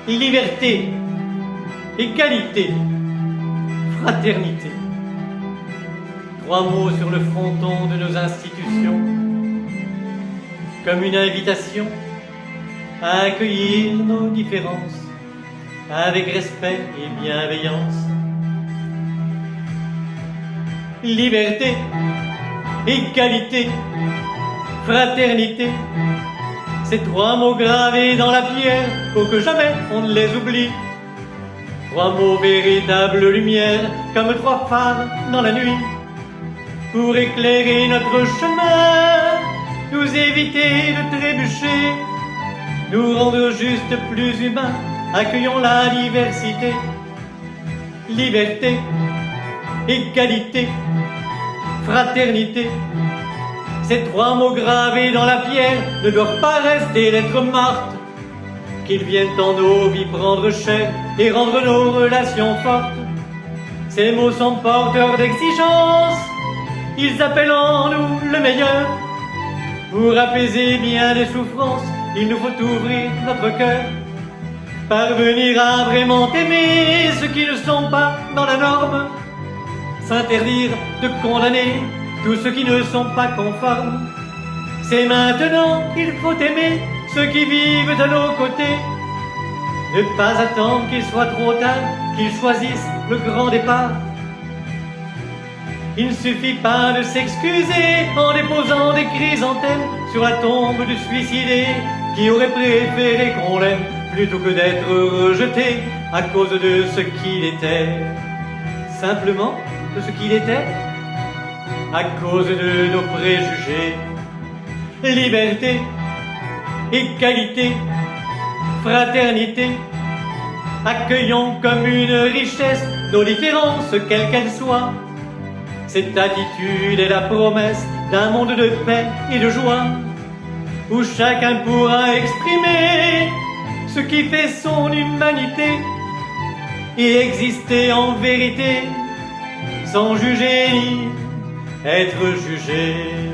liberté, égalité, fraternité. Trois mots sur le fronton de nos institutions, comme une invitation à accueillir nos différences avec respect et bienveillance. Liberté, égalité, fraternité, ces trois mots gravés dans la pierre pour que jamais on ne les oublie. Trois mots véritable lumière comme trois phares dans la nuit pour éclairer notre chemin, nous éviter de trébucher, nous rendre juste plus humains. Accueillons la diversité, liberté, égalité, fraternité. Ces trois mots gravés dans la pierre ne doivent pas rester lettres mortes, qu'ils viennent en nos vies prendre chair et rendre nos relations fortes. Ces mots sont porteurs d'exigence, ils appellent en nous le meilleur. Pour apaiser bien des souffrances, il nous faut ouvrir notre cœur. Parvenir à vraiment aimer ceux qui ne sont pas dans la norme. S'interdire de condamner tous ceux qui ne sont pas conformes. C'est maintenant qu'il faut aimer ceux qui vivent de nos côtés. Ne pas attendre qu'il soit trop tard, qu'ils choisissent le grand départ. Il ne suffit pas de s'excuser en déposant des chrysanthèmes sur la tombe du suicidé qui aurait préféré qu'on l'aime plutôt que d'être rejeté à cause de ce qu'il était. Simplement de ce qu'il était, à cause de nos préjugés. Liberté, égalité, fraternité, accueillons comme une richesse nos différences, quelles qu'elles soient. Cette attitude est la promesse d'un monde de paix et de joie, où chacun pourra exprimer ce qui fait son humanité et exister en vérité sans juger ni être jugé.